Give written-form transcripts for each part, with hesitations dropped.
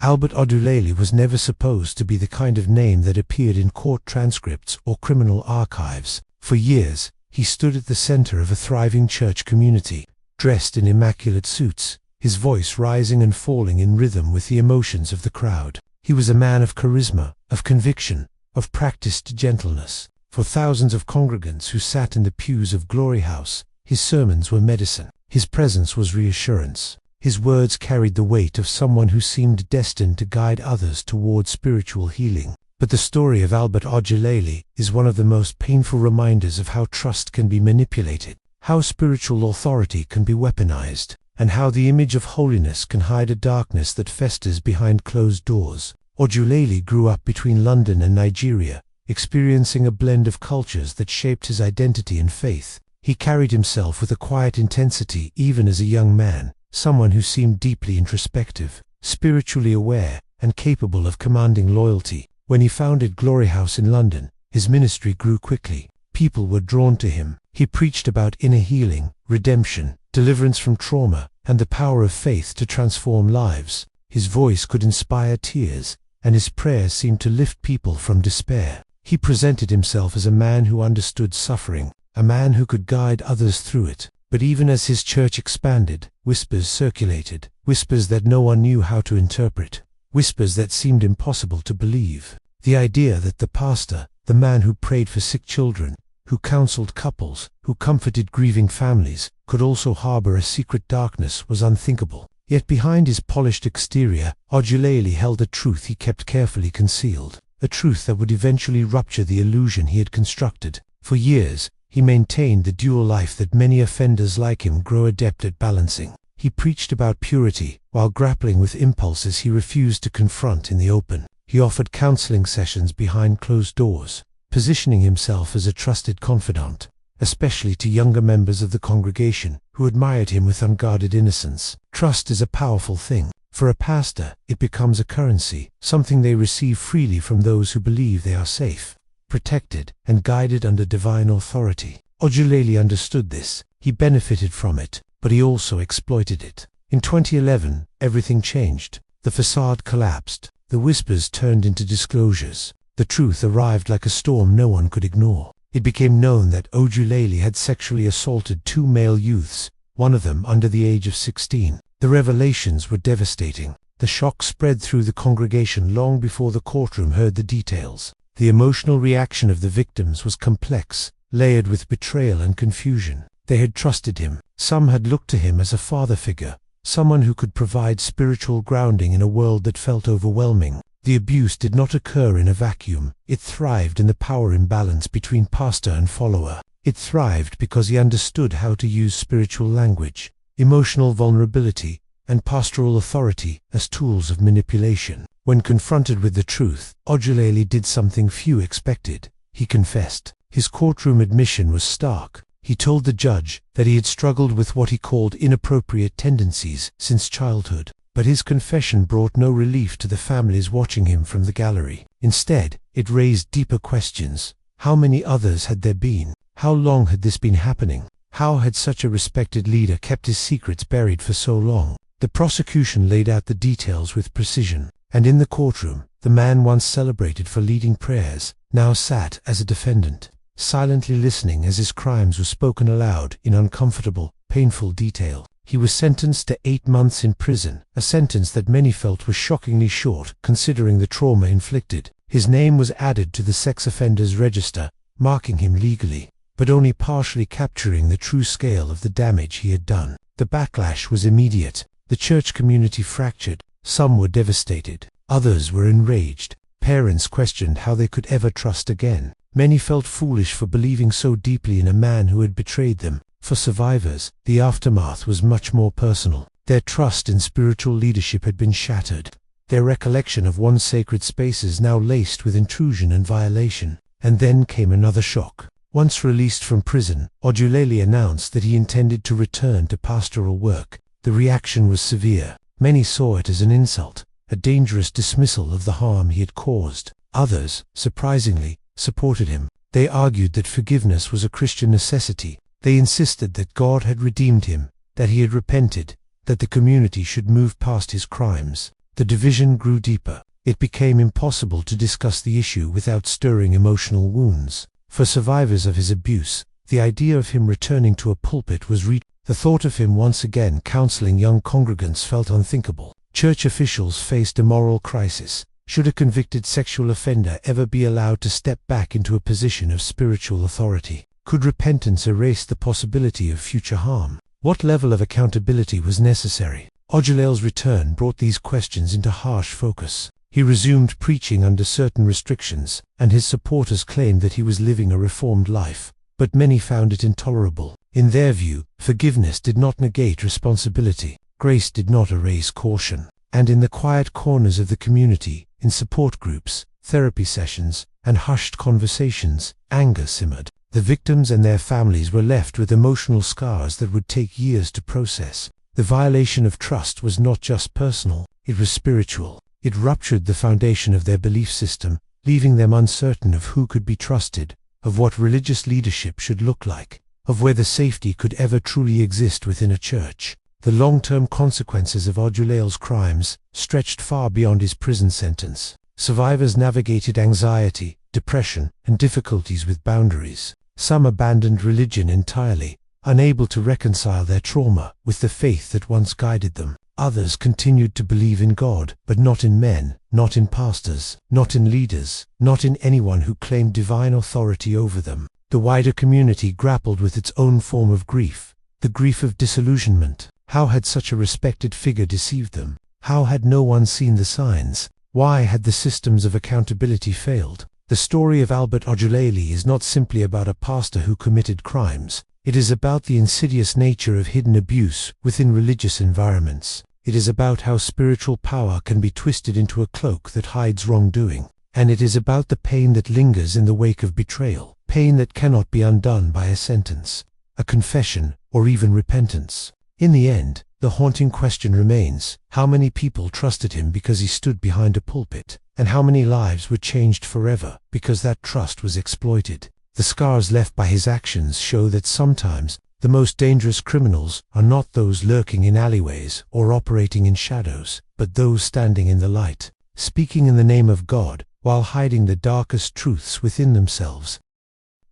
Albert Odulele was never supposed to be the kind of name that appeared in court transcripts or criminal archives. For years, he stood at the center of a thriving church community, dressed in immaculate suits, his voice rising and falling in rhythm with the emotions of the crowd. He was a man of charisma, of conviction, of practiced gentleness. For thousands of congregants who sat in the pews of Glory House, his sermons were medicine. His presence was reassurance. His words carried the weight of someone who seemed destined to guide others toward spiritual healing. But the story of Albert Odulele is one of the most painful reminders of how trust can be manipulated, how spiritual authority can be weaponized, and how the image of holiness can hide a darkness that festers behind closed doors. Odulele grew up between London and Nigeria, experiencing a blend of cultures that shaped his identity and faith. He carried himself with a quiet intensity even as a young man, someone who seemed deeply introspective, spiritually aware, and capable of commanding loyalty. When he founded Glory House in London, his ministry grew quickly. People were drawn to him. He preached about inner healing, redemption, deliverance from trauma, and the power of faith to transform lives. His voice could inspire tears, and his prayers seemed to lift people from despair. He presented himself as a man who understood suffering, a man who could guide others through it. But even as his church expanded, whispers circulated, whispers that no one knew how to interpret, whispers that seemed impossible to believe. The idea that the pastor, the man who prayed for sick children, who counseled couples, who comforted grieving families, could also harbor a secret darkness was unthinkable. Yet behind his polished exterior, Odulele held a truth he kept carefully concealed, a truth that would eventually rupture the illusion he had constructed. For years, he maintained the dual life that many offenders like him grow adept at balancing. He preached about purity, while grappling with impulses he refused to confront in the open. He offered counseling sessions behind closed doors, positioning himself as a trusted confidant, especially to younger members of the congregation who admired him with unguarded innocence. Trust is a powerful thing. For a pastor, it becomes a currency, something they receive freely from those who believe they are safe, protected, and guided under divine authority. Odulele understood this. He benefited from it, but he also exploited it. In 2011, everything changed. The facade collapsed. The whispers turned into disclosures. The truth arrived like a storm no one could ignore. It became known that Odulele had sexually assaulted 2 male youths, one of them under the age of 16. The revelations were devastating. The shock spread through the congregation long before the courtroom heard the details. The emotional reaction of the victims was complex, layered with betrayal and confusion. They had trusted him. Some had looked to him as a father figure, someone who could provide spiritual grounding in a world that felt overwhelming. The abuse did not occur in a vacuum. It thrived in the power imbalance between pastor and follower. It thrived because he understood how to use spiritual language, emotional vulnerability, and pastoral authority as tools of manipulation. When confronted with the truth, Odulele did something few expected. He confessed. His courtroom admission was stark. He told the judge that he had struggled with what he called inappropriate tendencies since childhood. But his confession brought no relief to the families watching him from the gallery. Instead, it raised deeper questions. How many others had there been? How long had this been happening? How had such a respected leader kept his secrets buried for so long? The prosecution laid out the details with precision. And in the courtroom, the man once celebrated for leading prayers now sat as a defendant, silently listening as his crimes were spoken aloud in uncomfortable, painful detail. He was sentenced to 8 months in prison, a sentence that many felt was shockingly short considering the trauma inflicted. His name was added to the sex offenders register, marking him legally, but only partially capturing the true scale of the damage he had done. The backlash was immediate. The church community fractured. Some were devastated. Others were enraged. Parents questioned how they could ever trust again. Many felt foolish for believing so deeply in a man who had betrayed them. For survivors, the aftermath was much more personal. Their trust in spiritual leadership had been shattered. Their recollection of once sacred spaces now laced with intrusion and violation. And then came another shock. Once released from prison, Odulele announced that he intended to return to pastoral work. The reaction was severe. Many saw it as an insult, a dangerous dismissal of the harm he had caused. Others, surprisingly, supported him. They argued that forgiveness was a Christian necessity. They insisted that God had redeemed him, that he had repented, that the community should move past his crimes. The division grew deeper. It became impossible to discuss the issue without stirring emotional wounds. For survivors of his abuse, the idea of him returning to a pulpit was the thought of him once again counseling young congregants felt unthinkable. Church officials faced a moral crisis. Should a convicted sexual offender ever be allowed to step back into a position of spiritual authority? Could repentance erase the possibility of future harm? What level of accountability was necessary? Odulele's return brought these questions into harsh focus. He resumed preaching under certain restrictions, and his supporters claimed that he was living a reformed life, but many found it intolerable. In their view, forgiveness did not negate responsibility, grace did not erase caution, and in the quiet corners of the community, in support groups, therapy sessions, and hushed conversations, anger simmered. The victims and their families were left with emotional scars that would take years to process. The violation of trust was not just personal, it was spiritual. It ruptured the foundation of their belief system, leaving them uncertain of who could be trusted, of what religious leadership should look like, of whether safety could ever truly exist within a church. The long-term consequences of Odulele's crimes stretched far beyond his prison sentence. Survivors navigated anxiety, depression, and difficulties with boundaries. Some abandoned religion entirely, unable to reconcile their trauma with the faith that once guided them. Others continued to believe in God, but not in men, not in pastors, not in leaders, not in anyone who claimed divine authority over them. The wider community grappled with its own form of grief, the grief of disillusionment. How had such a respected figure deceived them? How had no one seen the signs? Why had the systems of accountability failed? The story of Albert Odulele is not simply about a pastor who committed crimes. It is about the insidious nature of hidden abuse within religious environments. It is about how spiritual power can be twisted into a cloak that hides wrongdoing. And it is about the pain that lingers in the wake of betrayal, pain that cannot be undone by a sentence, a confession, or even repentance. In the end, the haunting question remains: how many people trusted him because he stood behind a pulpit, and how many lives were changed forever because that trust was exploited? The scars left by his actions show that sometimes the most dangerous criminals are not those lurking in alleyways or operating in shadows, but those standing in the light, speaking in the name of God while hiding the darkest truths within themselves.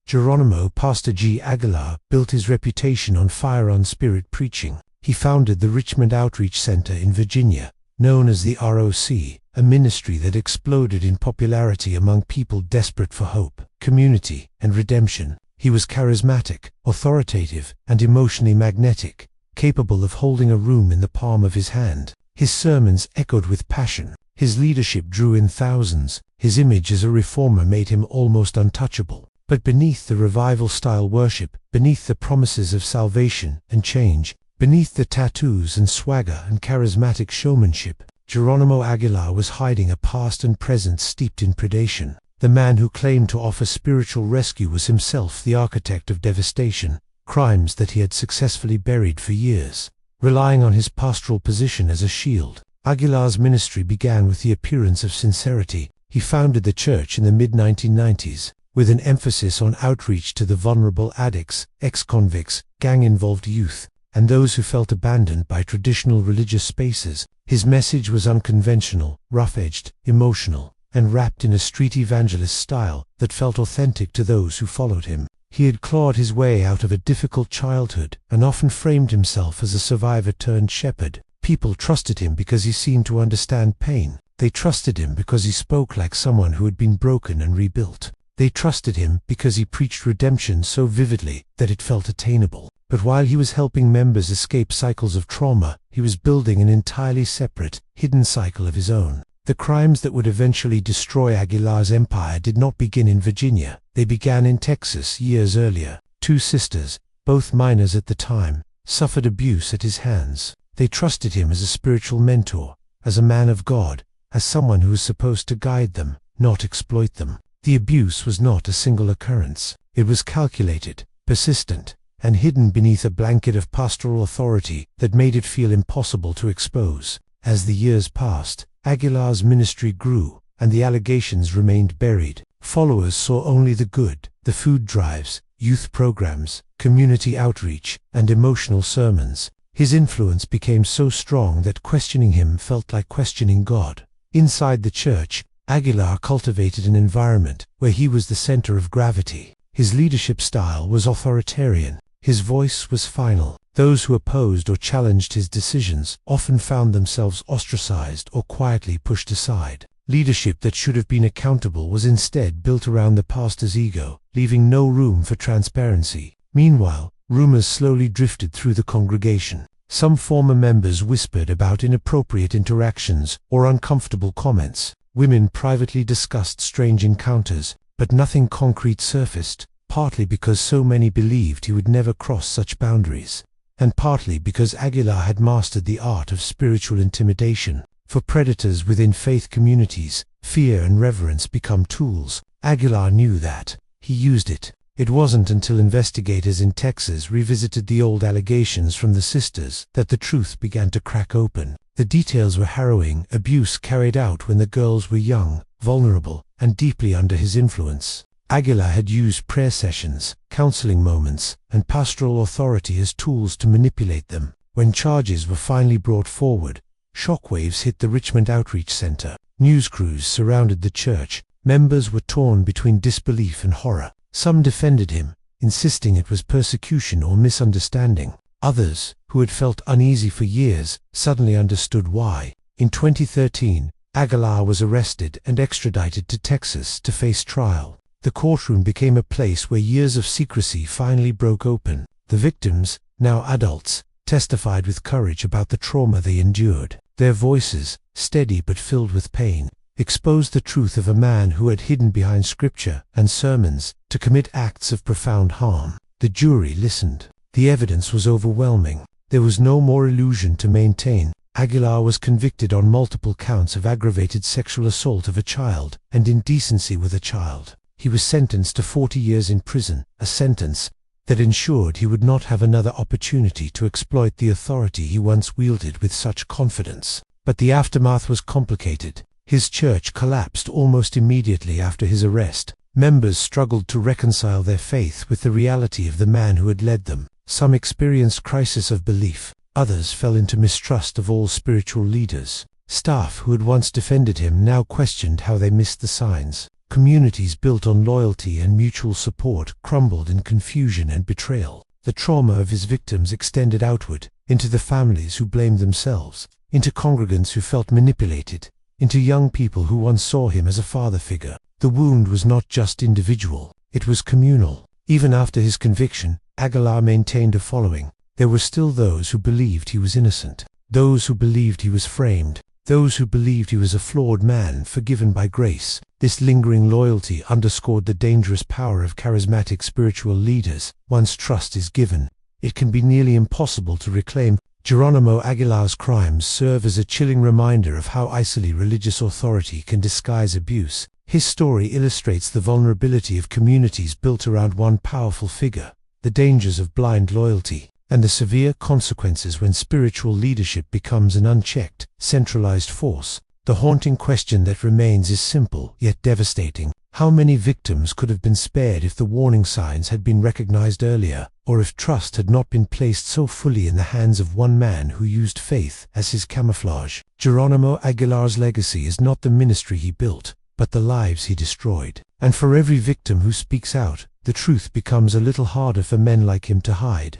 Geronimo, Pastor G. Aguilar, built his reputation on fire-on-spirit preaching. He founded the Richmond Outreach Center in Virginia, known as the ROC, a ministry that exploded in popularity among people desperate for hope, community, and redemption. He was charismatic, authoritative, and emotionally magnetic, capable of holding a room in the palm of his hand. His sermons echoed with passion. His leadership drew in thousands. His image as a reformer made him almost untouchable. But beneath the revival-style worship, beneath the promises of salvation and change, beneath the tattoos and swagger and charismatic showmanship, Geronimo Aguilar was hiding a past and present steeped in predation. The man who claimed to offer spiritual rescue was himself the architect of devastation, crimes that he had successfully buried for years. Relying on his pastoral position as a shield, Aguilar's ministry began with the appearance of sincerity. He founded the church in the mid-1990s, with an emphasis on outreach to the vulnerable addicts, ex-convicts, gang-involved youth, and those who felt abandoned by traditional religious spaces. His message was unconventional, rough-edged, emotional, and wrapped in a street evangelist style that felt authentic to those who followed him. He had clawed his way out of a difficult childhood and often framed himself as a survivor-turned-shepherd. People trusted him because he seemed to understand pain. They trusted him because he spoke like someone who had been broken and rebuilt. They trusted him because he preached redemption so vividly that it felt attainable. But while he was helping members escape cycles of trauma, he was building an entirely separate, hidden cycle of his own. The crimes that would eventually destroy Aguilar's empire did not begin in Virginia. They began in Texas years earlier. Two sisters, both minors at the time, suffered abuse at his hands. They trusted him as a spiritual mentor, as a man of God, as someone who was supposed to guide them, not exploit them. The abuse was not a single occurrence. It was calculated, persistent, and hidden beneath a blanket of pastoral authority that made it feel impossible to expose. As the years passed, Aguilar's ministry grew, and the allegations remained buried. Followers saw only the good: the food drives, youth programs, community outreach, and emotional sermons. His influence became so strong that questioning him felt like questioning God. Inside the church, Aguilar cultivated an environment where he was the center of gravity. His leadership style was authoritarian. His voice was final. Those who opposed or challenged his decisions often found themselves ostracized or quietly pushed aside. Leadership that should have been accountable was instead built around the pastor's ego, leaving no room for transparency. Meanwhile, rumors slowly drifted through the congregation. Some former members whispered about inappropriate interactions or uncomfortable comments. Women privately discussed strange encounters, but nothing concrete surfaced, partly because so many believed he would never cross such boundaries, and partly because Aguilar had mastered the art of spiritual intimidation. For predators within faith communities, fear and reverence become tools. Aguilar knew that. He used it. It wasn't until investigators in Texas revisited the old allegations from the sisters that the truth began to crack open. The details were harrowing: abuse carried out when the girls were young, vulnerable, and deeply under his influence. Aguilar had used prayer sessions, counseling moments, and pastoral authority as tools to manipulate them. When charges were finally brought forward, shockwaves hit the Richmond Outreach Center. News crews surrounded the church. Members were torn between disbelief and horror. Some defended him, insisting it was persecution or misunderstanding. Others, who had felt uneasy for years, suddenly understood why. In 2013, Aguilar was arrested and extradited to Texas to face trial. The courtroom became a place where years of secrecy finally broke open. The victims, now adults, testified with courage about the trauma they endured. Their voices, steady but filled with pain, exposed the truth of a man who had hidden behind scripture and sermons to commit acts of profound harm. The jury listened. The evidence was overwhelming. There was no more illusion to maintain. Aguilar was convicted on multiple counts of aggravated sexual assault of a child and indecency with a child. He was sentenced to 40 years in prison, a sentence that ensured he would not have another opportunity to exploit the authority he once wielded with such confidence. But the aftermath was complicated. His church collapsed almost immediately after his arrest. Members struggled to reconcile their faith with the reality of the man who had led them. Some experienced crisis of belief. Others fell into mistrust of all spiritual leaders. Staff who had once defended him now questioned how they missed the signs. Communities built on loyalty and mutual support crumbled in confusion and betrayal. The trauma of his victims extended outward, into the families who blamed themselves, into congregants who felt manipulated, into young people who once saw him as a father figure. The wound was not just individual, it was communal. Even after his conviction, Aguilar maintained a following. There were still those who believed he was innocent, those who believed he was framed, those who believed he was a flawed man forgiven by grace. This lingering loyalty underscored the dangerous power of charismatic spiritual leaders. Once trust is given, it can be nearly impossible to reclaim. Geronimo Aguilar's crimes serve as a chilling reminder of how easily religious authority can disguise abuse. His story illustrates the vulnerability of communities built around one powerful figure, the dangers of blind loyalty, and the severe consequences when spiritual leadership becomes an unchecked, centralized force. The haunting question that remains is simple, yet devastating. How many victims could have been spared if the warning signs had been recognized earlier, or if trust had not been placed so fully in the hands of one man who used faith as his camouflage? Geronimo Aguilar's legacy is not the ministry he built, but the lives he destroyed. And for every victim who speaks out, the truth becomes a little harder for men like him to hide.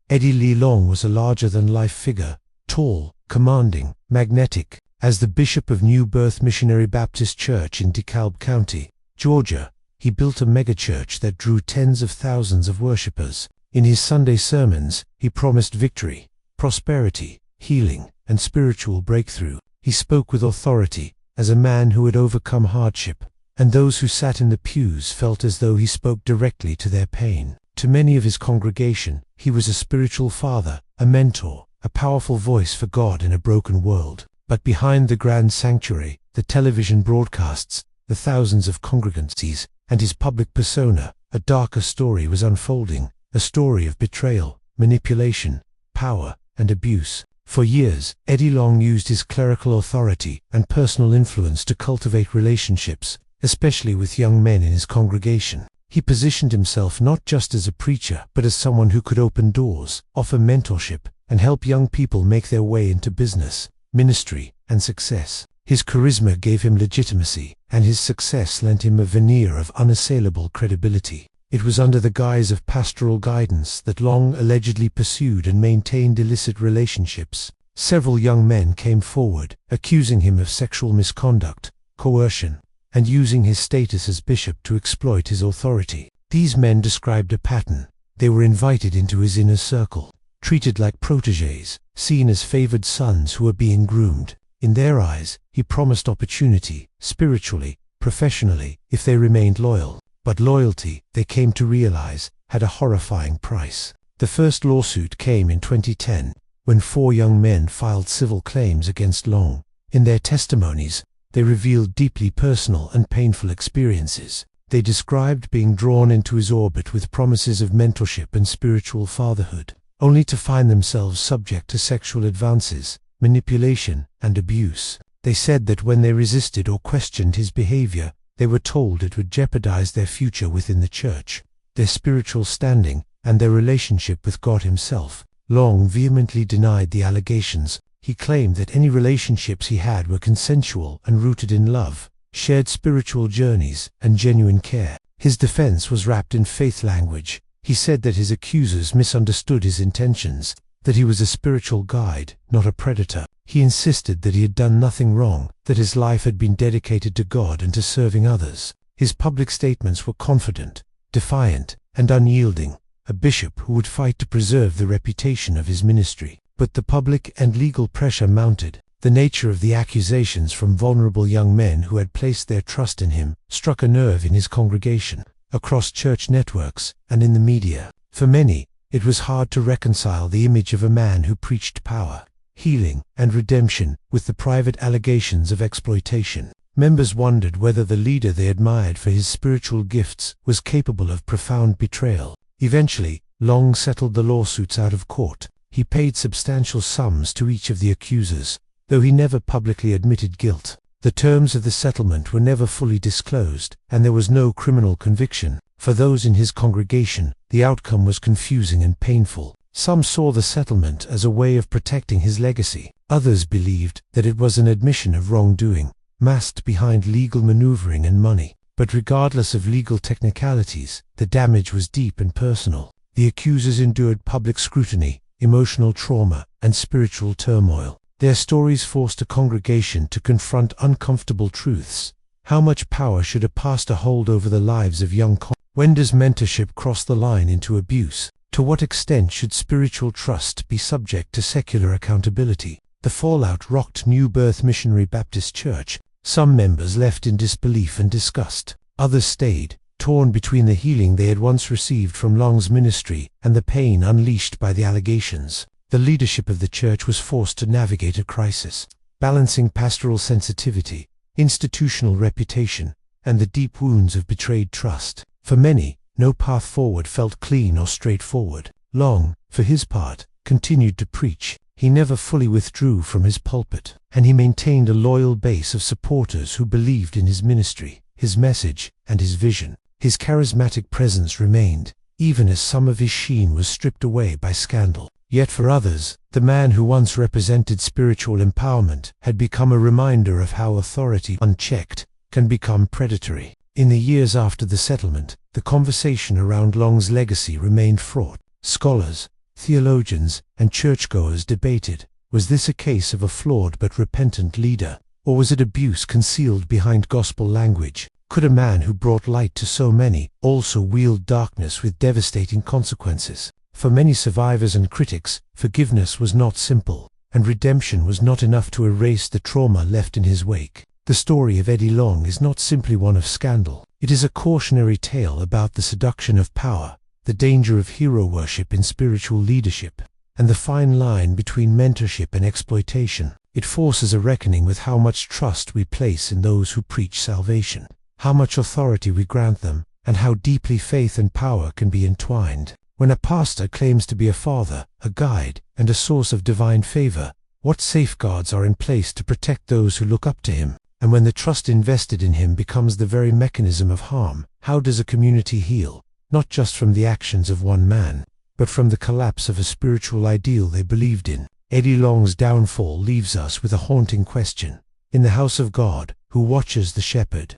Eddie Lee Long was a larger-than-life figure, tall, commanding, magnetic. As the bishop of New Birth Missionary Baptist Church in DeKalb County, Georgia, he built a megachurch that drew tens of thousands of worshippers. In his Sunday sermons, he promised victory, prosperity, healing, and spiritual breakthrough. He spoke with authority, as a man who had overcome hardship, and those who sat in the pews felt as though he spoke directly to their pain. To many of his congregation, he was a spiritual father, a mentor, a powerful voice for God in a broken world. But behind the grand sanctuary, the television broadcasts, the thousands of congregancies, and his public persona, a darker story was unfolding, a story of betrayal, manipulation, power, and abuse. For years, Eddie Long used his clerical authority and personal influence to cultivate relationships, especially with young men in his congregation. He positioned himself not just as a preacher, but as someone who could open doors, offer mentorship, and help young people make their way into business, ministry, and success. His charisma gave him legitimacy, and his success lent him a veneer of unassailable credibility. It was under the guise of pastoral guidance that Long allegedly pursued and maintained illicit relationships. Several young men came forward, accusing him of sexual misconduct, coercion, and using his status as bishop to exploit his authority. These men described a pattern. They were invited into his inner circle, treated like protégés, seen as favored sons who were being groomed. In their eyes, he promised opportunity, spiritually, professionally, if they remained loyal. But loyalty, they came to realize, had a horrifying price. The first lawsuit came in 2010, when 4 young men filed civil claims against Long. In their testimonies, they revealed deeply personal and painful experiences. They described being drawn into his orbit with promises of mentorship and spiritual fatherhood, only to find themselves subject to sexual advances, manipulation, and abuse. They said that when they resisted or questioned his behavior, they were told it would jeopardize their future within the church, their spiritual standing, and their relationship with God himself. Long vehemently denied the allegations. He claimed that any relationships he had were consensual and rooted in love, shared spiritual journeys, and genuine care. His defense was wrapped in faith language. He said that his accusers misunderstood his intentions, that he was a spiritual guide, not a predator. He insisted that he had done nothing wrong, that his life had been dedicated to God and to serving others. His public statements were confident, defiant, and unyielding, a bishop who would fight to preserve the reputation of his ministry. But the public and legal pressure mounted. The nature of the accusations from vulnerable young men who had placed their trust in him struck a nerve in his congregation, across church networks, and in the media. For many, it was hard to reconcile the image of a man who preached power, healing, and redemption with the private allegations of exploitation. Members wondered whether the leader they admired for his spiritual gifts was capable of profound betrayal. Eventually, Long settled the lawsuits out of court. He paid substantial sums to each of the accusers, though he never publicly admitted guilt. The terms of the settlement were never fully disclosed, and there was no criminal conviction. For those in his congregation, the outcome was confusing and painful. Some saw the settlement as a way of protecting his legacy. Others believed that it was an admission of wrongdoing, masked behind legal maneuvering and money. But regardless of legal technicalities, the damage was deep and personal. The accusers endured public scrutiny, emotional trauma, and spiritual turmoil. Their stories forced a congregation to confront uncomfortable truths. How much power should a pastor hold over the lives of young converts? When does mentorship cross the line into abuse? To what extent should spiritual trust be subject to secular accountability? The fallout rocked New Birth Missionary Baptist Church. Some members left in disbelief and disgust. Others stayed, torn between the healing they had once received from Long's ministry and the pain unleashed by the allegations. The leadership of the church was forced to navigate a crisis, balancing pastoral sensitivity, institutional reputation, and the deep wounds of betrayed trust. For many, no path forward felt clean or straightforward. Long, for his part, continued to preach. He never fully withdrew from his pulpit, and he maintained a loyal base of supporters who believed in his ministry, his message, and his vision. His charismatic presence remained, even as some of his sheen was stripped away by scandal. Yet for others, the man who once represented spiritual empowerment had become a reminder of how authority, unchecked, can become predatory. In the years after the settlement, the conversation around Long's legacy remained fraught. Scholars, theologians, and churchgoers debated, was this a case of a flawed but repentant leader, or was it abuse concealed behind gospel language? Could a man who brought light to so many also wield darkness with devastating consequences? For many survivors and critics, forgiveness was not simple, and redemption was not enough to erase the trauma left in his wake. The story of Eddie Long is not simply one of scandal. It is a cautionary tale about the seduction of power, the danger of hero worship in spiritual leadership, and the fine line between mentorship and exploitation. It forces a reckoning with how much trust we place in those who preach salvation, how much authority we grant them, and how deeply faith and power can be entwined. When a pastor claims to be a father, a guide, and a source of divine favor, what safeguards are in place to protect those who look up to him? And when the trust invested in him becomes the very mechanism of harm, how does a community heal, not just from the actions of one man, but from the collapse of a spiritual ideal they believed in. Eddie Long's downfall leaves us with a haunting question. In the house of God, who watches the shepherd?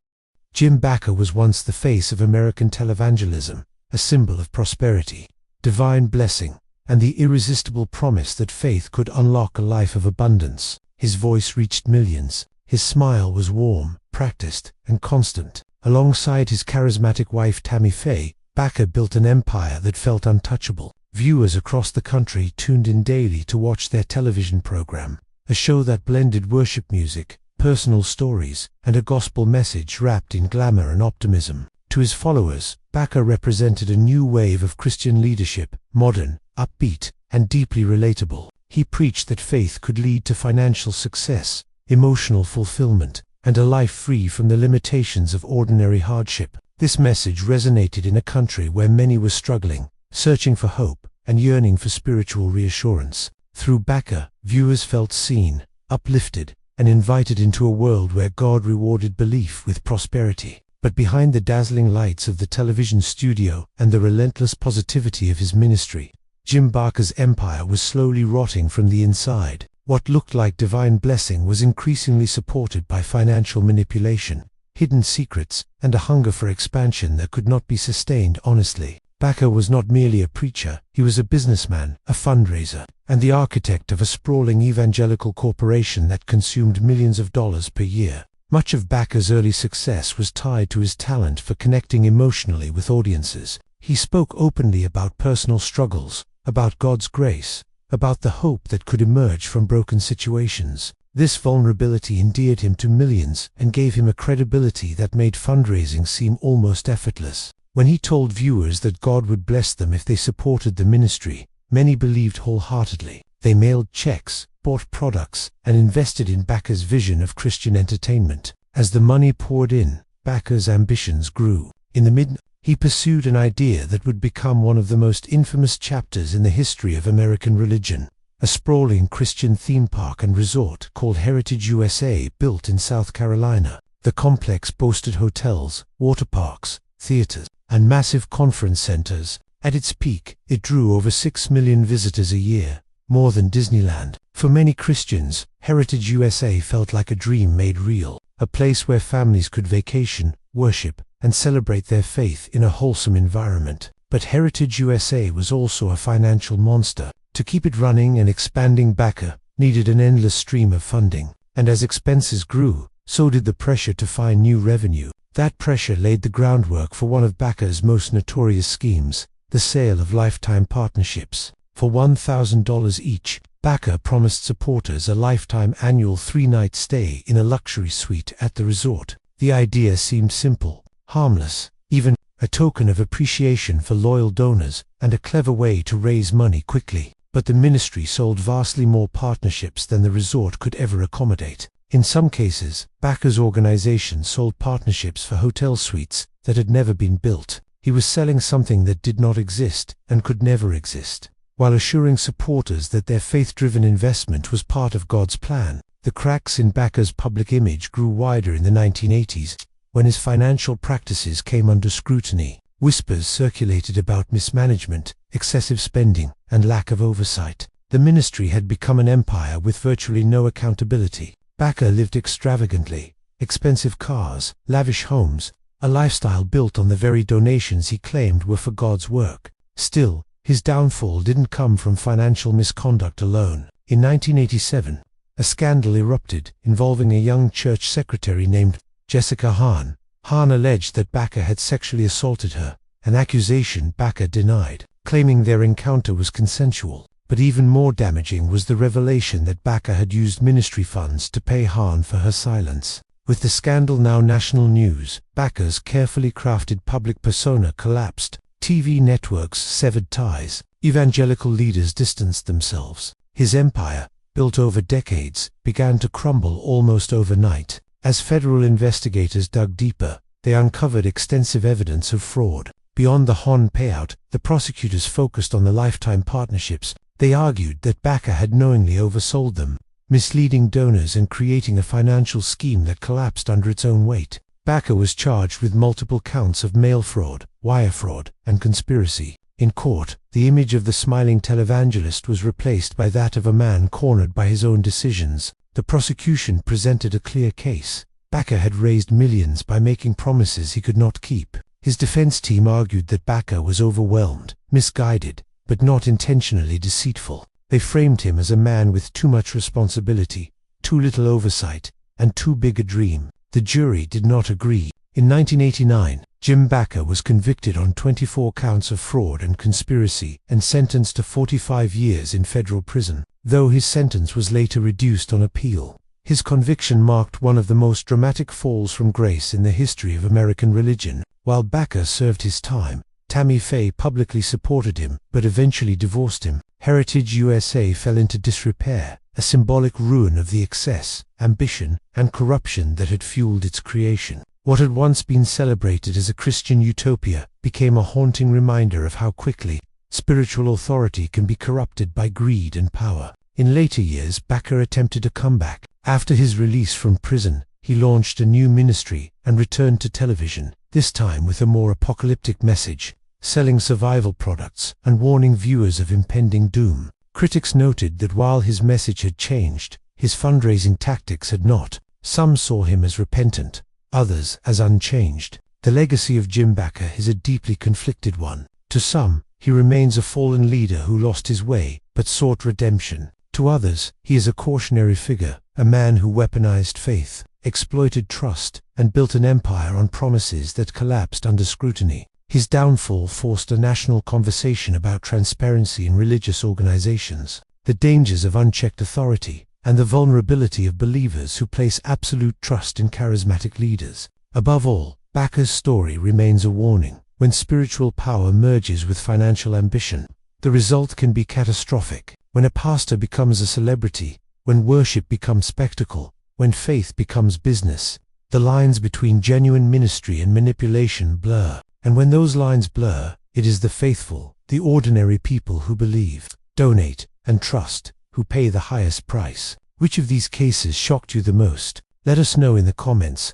Jim Bakker was once the face of American televangelism, a symbol of prosperity, divine blessing, and the irresistible promise that faith could unlock a life of abundance. His voice reached millions. His smile was warm, practiced, and constant. Alongside his charismatic wife Tammy Faye, Bakker built an empire that felt untouchable. Viewers across the country tuned in daily to watch their television program, a show that blended worship music, personal stories, and a gospel message wrapped in glamour and optimism. To his followers, Bakker represented a new wave of Christian leadership, modern, upbeat, and deeply relatable. He preached that faith could lead to financial success, emotional fulfillment, and a life free from the limitations of ordinary hardship. This message resonated in a country where many were struggling, searching for hope, and yearning for spiritual reassurance. Through Bakker, viewers felt seen, uplifted, and invited into a world where God rewarded belief with prosperity. But behind the dazzling lights of the television studio and the relentless positivity of his ministry, Jim Bakker's empire was slowly rotting from the inside. What looked like divine blessing was increasingly supported by financial manipulation, hidden secrets, and a hunger for expansion that could not be sustained honestly. Bakker was not merely a preacher, he was a businessman, a fundraiser, and the architect of a sprawling evangelical corporation that consumed millions of dollars per year. Much of Bakker's early success was tied to his talent for connecting emotionally with audiences. He spoke openly about personal struggles, about God's grace, about the hope that could emerge from broken situations. This vulnerability endeared him to millions and gave him a credibility that made fundraising seem almost effortless. When he told viewers that God would bless them if they supported the ministry, many believed wholeheartedly. They mailed checks, bought products, and invested in Bakker's vision of Christian entertainment. As the money poured in, Bakker's ambitions grew. In the mid-90s, he pursued an idea that would become one of the most infamous chapters in the history of American religion. A sprawling Christian theme park and resort called Heritage USA built in South Carolina. The complex boasted hotels, water parks, theaters, and massive conference centers. At its peak, it drew over 6 million visitors a year, more than Disneyland. For many Christians, Heritage USA felt like a dream made real, a place where families could vacation, worship, and celebrate their faith in a wholesome environment. But Heritage USA was also a financial monster. To keep it running and expanding, Bakker needed an endless stream of funding, and as expenses grew, so did the pressure to find new revenue. That pressure laid the groundwork for one of Bakker's most notorious schemes, the sale of lifetime partnerships. For $1,000 each, Bakker promised supporters a lifetime annual 3-night stay in a luxury suite at the resort. The idea seemed simple, harmless, even a token of appreciation for loyal donors, and a clever way to raise money quickly. But the ministry sold vastly more partnerships than the resort could ever accommodate. In some cases, Bakker's organization sold partnerships for hotel suites that had never been built. He was selling something that did not exist and could never exist, while assuring supporters that their faith-driven investment was part of God's plan. The cracks in Bakker's public image grew wider in the 1980s, when his financial practices came under scrutiny. Whispers circulated about mismanagement, excessive spending, and lack of oversight. The ministry had become an empire with virtually no accountability. Bakker lived extravagantly, expensive cars, lavish homes, a lifestyle built on the very donations he claimed were for God's work. Still, his downfall didn't come from financial misconduct alone. In 1987, a scandal erupted involving a young church secretary named Jessica Hahn. Hahn alleged that Bakker had sexually assaulted her, an accusation Bakker denied, claiming their encounter was consensual. But even more damaging was the revelation that Bakker had used ministry funds to pay Hahn for her silence. With the scandal now national news, Bakker's carefully crafted public persona collapsed. TV networks severed ties. Evangelical leaders distanced themselves. His empire, built over decades, began to crumble almost overnight. As federal investigators dug deeper, they uncovered extensive evidence of fraud. Beyond the Hahn payout, the prosecutors focused on the lifetime partnerships. They argued that Bakker had knowingly oversold them, misleading donors and creating a financial scheme that collapsed under its own weight. Bakker was charged with multiple counts of mail fraud, wire fraud, and conspiracy. In court, the image of the smiling televangelist was replaced by that of a man cornered by his own decisions. The prosecution presented a clear case. Bakker had raised millions by making promises he could not keep. His defense team argued that Bakker was overwhelmed, misguided, but not intentionally deceitful. They framed him as a man with too much responsibility, too little oversight, and too big a dream. The jury did not agree. In 1989, Jim Bakker was convicted on 24 counts of fraud and conspiracy and sentenced to 45 years in federal prison, though his sentence was later reduced on appeal. His conviction marked one of the most dramatic falls from grace in the history of American religion. While Bakker served his time, Tammy Faye publicly supported him but eventually divorced him. Heritage USA fell into disrepair, a symbolic ruin of the excess, ambition, and corruption that had fueled its creation. What had once been celebrated as a Christian utopia became a haunting reminder of how quickly spiritual authority can be corrupted by greed and power. In later years, Bakker attempted a comeback. After his release from prison, he launched a new ministry and returned to television, this time with a more apocalyptic message, selling survival products and warning viewers of impending doom. Critics noted that while his message had changed, his fundraising tactics had not. Some saw him as repentant, others as unchanged. The legacy of Jim Bakker is a deeply conflicted one. To some, he remains a fallen leader who lost his way but sought redemption. To others, he is a cautionary figure, a man who weaponized faith, exploited trust, and built an empire on promises that collapsed under scrutiny. His downfall forced a national conversation about transparency in religious organizations, the dangers of unchecked authority, and the vulnerability of believers who place absolute trust in charismatic leaders. Above all, Bakker's story remains a warning. When spiritual power merges with financial ambition, the result can be catastrophic. When a pastor becomes a celebrity, when worship becomes spectacle, when faith becomes business, the lines between genuine ministry and manipulation blur. And when those lines blur, it is the faithful, the ordinary people who believe, donate, and trust, who pay the highest price. Which of these cases shocked you the most? Let us know in the comments.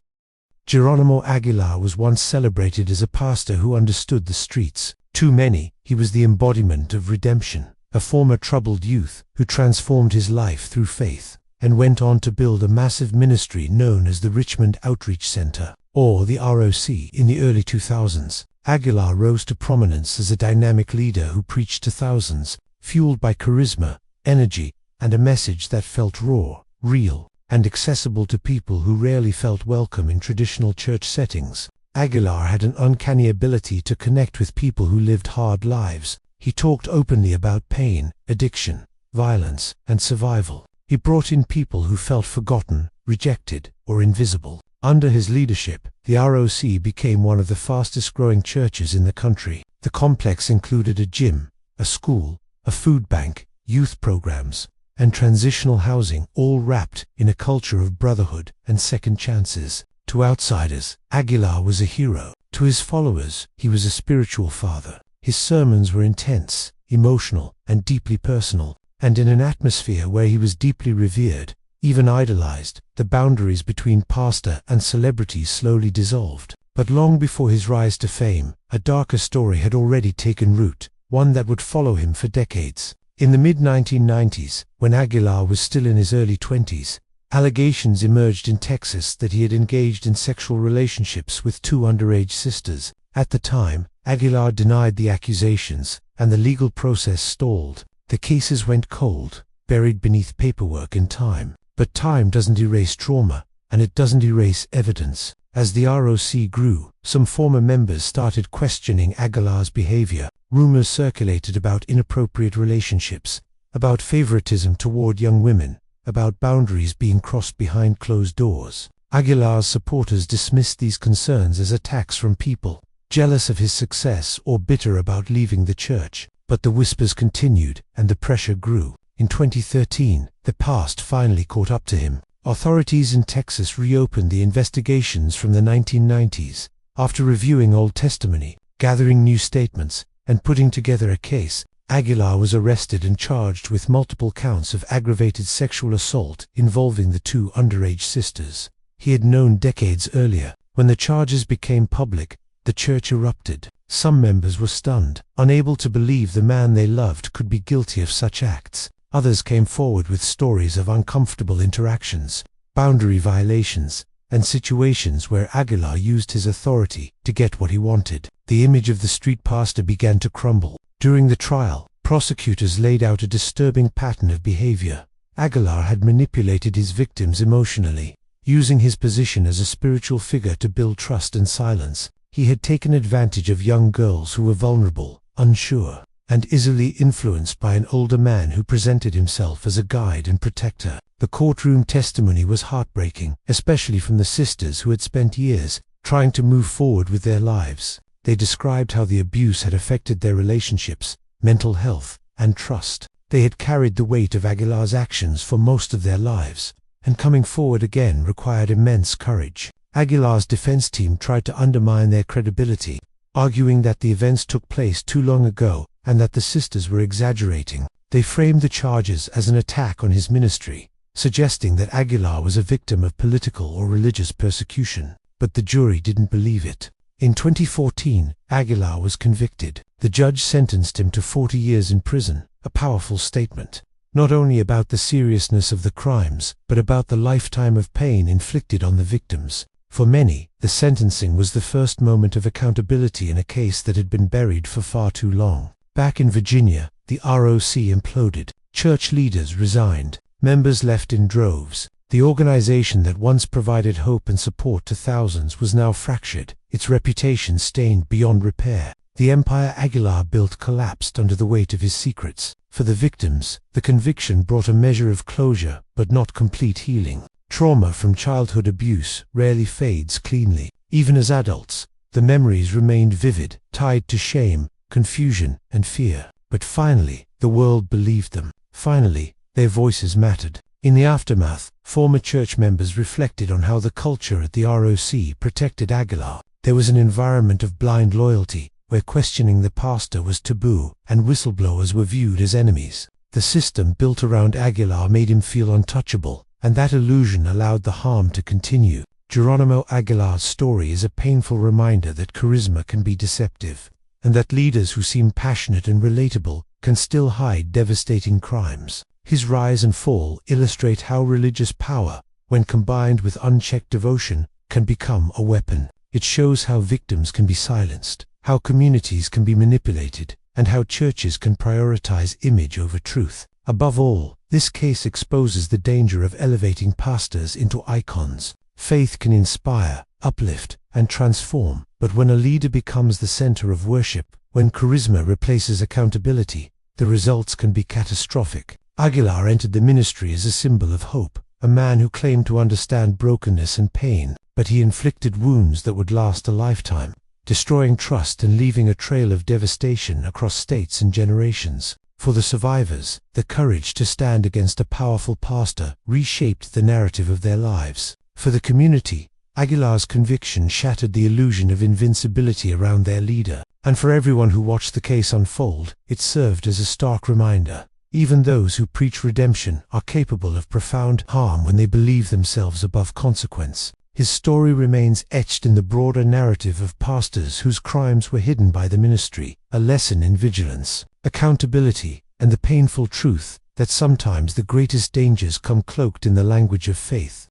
Geronimo Aguilar was once celebrated as a pastor who understood the streets. To many, he was the embodiment of redemption, a former troubled youth who transformed his life through faith and went on to build a massive ministry known as the Richmond Outreach Center, or the ROC. In the early 2000s, Aguilar rose to prominence as a dynamic leader who preached to thousands, fueled by charisma, energy, and a message that felt raw, real, and accessible to people who rarely felt welcome in traditional church settings. Aguilar had an uncanny ability to connect with people who lived hard lives. He talked openly about pain, addiction, violence, and survival. He brought in people who felt forgotten, rejected, or invisible. Under his leadership, the ROC became one of the fastest-growing churches in the country. The complex included a gym, a school, a food bank, youth programs, and transitional housing, all wrapped in a culture of brotherhood and second chances. To outsiders, Aguilar was a hero. To his followers, he was a spiritual father. His sermons were intense, emotional, and deeply personal. And in an atmosphere where he was deeply revered, even idolized, the boundaries between pastor and celebrity slowly dissolved. But long before his rise to fame, a darker story had already taken root, one that would follow him for decades. In the mid-1990s, when Aguilar was still in his early 20s, allegations emerged in Texas that he had engaged in sexual relationships with 2 underage sisters. At the time, Aguilar denied the accusations, and the legal process stalled. The cases went cold, buried beneath paperwork and time. But time doesn't erase trauma, and it doesn't erase evidence. As the ROC grew, some former members started questioning Aguilar's behavior. Rumors circulated about inappropriate relationships, about favoritism toward young women, about boundaries being crossed behind closed doors. Aguilar's supporters dismissed these concerns as attacks from people jealous of his success or bitter about leaving the church. But the whispers continued, and the pressure grew. In 2013, the past finally caught up to him. Authorities in Texas reopened the investigations from the 1990s. After reviewing old testimony, gathering new statements, and putting together a case, Aguilar was arrested and charged with multiple counts of aggravated sexual assault involving the 2 underage sisters. He had known decades earlier. When the charges became public, the church erupted. Some members were stunned, unable to believe the man they loved could be guilty of such acts. Others came forward with stories of uncomfortable interactions, boundary violations, and situations where Aguilar used his authority to get what he wanted. The image of the street pastor began to crumble. During the trial, prosecutors laid out a disturbing pattern of behavior. Aguilar had manipulated his victims emotionally, using his position as a spiritual figure to build trust and silence. He had taken advantage of young girls who were vulnerable, unsure, and easily influenced by an older man who presented himself as a guide and protector. The courtroom testimony was heartbreaking, especially from the sisters who had spent years trying to move forward with their lives. They described how the abuse had affected their relationships, mental health, and trust. They had carried the weight of Aguilar's actions for most of their lives, and coming forward again required immense courage. Aguilar's defense team tried to undermine their credibility, arguing that the events took place too long ago and that the sisters were exaggerating. They framed the charges as an attack on his ministry, suggesting that Aguilar was a victim of political or religious persecution. But the jury didn't believe it. In 2014, Aguilar was convicted. The judge sentenced him to 40 years in prison, a powerful statement, not only about the seriousness of the crimes, but about the lifetime of pain inflicted on the victims. For many, the sentencing was the first moment of accountability in a case that had been buried for far too long. Back in Virginia, the ROC imploded. Church leaders resigned. Members left in droves. The organization that once provided hope and support to thousands was now fractured, its reputation stained beyond repair. The empire Aguilar built collapsed under the weight of his secrets. For the victims, the conviction brought a measure of closure, but not complete healing. Trauma from childhood abuse rarely fades cleanly. Even as adults, the memories remained vivid, tied to shame, confusion, and fear. But finally, the world believed them. Finally, their voices mattered. In the aftermath, former church members reflected on how the culture at the ROC protected Aguilar. There was an environment of blind loyalty, where questioning the pastor was taboo, and whistleblowers were viewed as enemies. The system built around Aguilar made him feel untouchable, and that illusion allowed the harm to continue. Geronimo Aguilar's story is a painful reminder that charisma can be deceptive, and that leaders who seem passionate and relatable can still hide devastating crimes. His rise and fall illustrate how religious power, when combined with unchecked devotion, can become a weapon. It shows how victims can be silenced, how communities can be manipulated, and how churches can prioritize image over truth. Above all, this case exposes the danger of elevating pastors into icons. Faith can inspire, uplift, and transform, but when a leader becomes the center of worship, when charisma replaces accountability, the results can be catastrophic. Aguilar entered the ministry as a symbol of hope, a man who claimed to understand brokenness and pain, but he inflicted wounds that would last a lifetime, destroying trust and leaving a trail of devastation across states and generations. For the survivors, the courage to stand against a powerful pastor reshaped the narrative of their lives. For the community, Aguilar's conviction shattered the illusion of invincibility around their leader. And for everyone who watched the case unfold, it served as a stark reminder. Even those who preach redemption are capable of profound harm when they believe themselves above consequence. His story remains etched in the broader narrative of pastors whose crimes were hidden by the ministry, a lesson in vigilance, accountability, and the painful truth that sometimes the greatest dangers come cloaked in the language of faith.